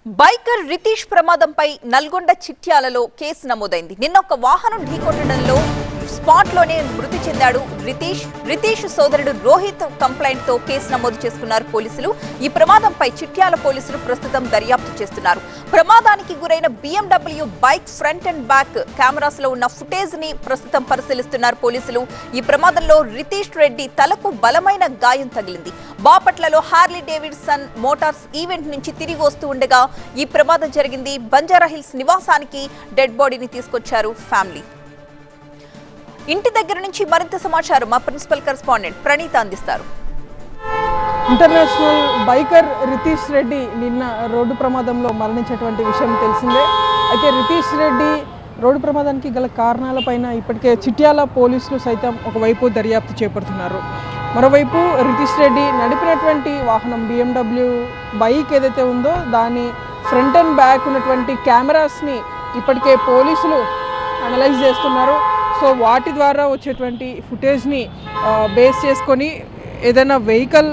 Biker Ritesh ప్రమాదంపై Nalgonda చిట్యాలలో case నమోదైంది. నిన్న ఒక వాహనం ఢీకొట్టడంలో స్పాట్ లోనే మృతి చెందాడు రితీష్ సోదరుడు రోహిత్ కంప్లైంట్ తో కేసు నమోదు చేసుకున్నారు పోలీసులు. ఈ ప్రమాదంపై చిట్యాల పోలీసులు ప్రస్తుతం దర్యాప్తు చేస్తున్నారు. ప్రమాదానికి గురైన BMW bike front and back cameras లో ఉన్న ఫుటేజ్ ని ప్రస్తుతం పరిశీలిస్తున్నారు పోలీసులు. ఈ ప్రమాదంలో రితీష్ రెడ్డి తలకు బలమైన గాయం తగిలింది. బాపట్లలో హార్లీ డేవిడ్సన్ మోటార్స్ ఈవెంట్ నుంచి తిరిగి వస్తూ ఉండగా ఈ ప్రమాదం జరిగింది. బంజారాహిల్స్ నివాసానికి డెడ్ బాడీని తీసుకొచ్చారు ఫ్యామిలీ. ఇంటి దగ్గర నుంచి మరింత సమాచారం మా ప్రిన్సిపల్ కరెస్పాండెంట్ ప్రణీత అందిస్తారు. ఇంటర్నేషనల్ బైకర్ రితీష్ రెడ్డి నిన్న రోడ్డు ప్రమాదంలో మరణించినటువంటి విషయం తెలిసిందే. అయితే రితీష్ రెడ్డి రోడ్డు ప్రమాదానికి గల కారణాలపైన ఇప్పటికే చిట్యాల పోలీసులు సైతం ఒకవైపు దర్యాప్తు చేపడుతున్నారు. మరోవైపు రితీష్ రెడ్డి నడిపినటువంటి వాహనం BMW బైక్ ఏదైతే ఉందో దాని ఫ్రంట్ అండ్ బ్యాక్ ఉన్నటువంటి కెమెరాస్ని ఇప్పటికే పోలీసులు అనలైజ్ చేస్తున్నారు. సో వాటి ద్వారా వచ్చేటువంటి ఫుటేజ్ని బేస్ చేసుకొని ఏదైనా వెహికల్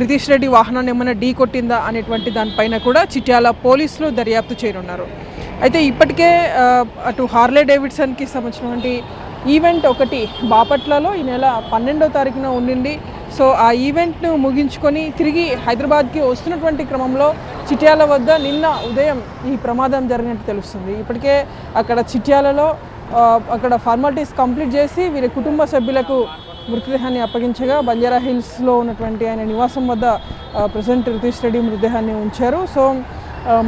రితీష్ రెడ్డి వాహనాన్ని ఏమైనా ఢీ కొట్టిందా అనేటువంటి దానిపైన కూడా చిట్యాల పోలీసులు దర్యాప్తు చేయనున్నారు. అయితే ఇప్పటికే అటు హార్లే డేవిడ్సన్కి సంబంధించినటువంటి ఈవెంట్ ఒకటి బాపట్లలో ఈ నెల 12వ తారీఖున ఉండింది. సో ఆ ఈవెంట్ను ముగించుకొని తిరిగి హైదరాబాద్కి వస్తున్నటువంటి క్రమంలో చిట్యాల వద్ద నిన్న ఉదయం ఈ ప్రమాదం జరిగినట్టు తెలుస్తుంది. ఇప్పటికే అక్కడ చిట్యాలలో అక్కడ ఫార్మాలిటీస్ కంప్లీట్ చేసి వీరి కుటుంబ సభ్యులకు మృతదేహాన్ని అప్పగించగా బంజారాహిల్స్లో ఉన్నటువంటి ఆయన నివాసం వద్ద ప్రెసిడెంట్ రితీష్ రెడ్డి మృతదేహాన్ని ఉంచారు. సో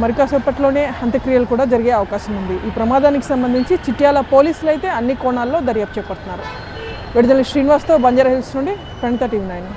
మరికాసేపట్లోనే అంత్యక్రియలు కూడా జరిగే అవకాశం ఉంది. ఈ ప్రమాదానికి సంబంధించి చిట్యాల పోలీసులు అయితే అన్ని కోణాల్లో దర్యాప్తు చేపడుతున్నారు. విడుదల శ్రీనివాస్తో బంజారాహిల్స్ నుండి ప్రణీత TV9.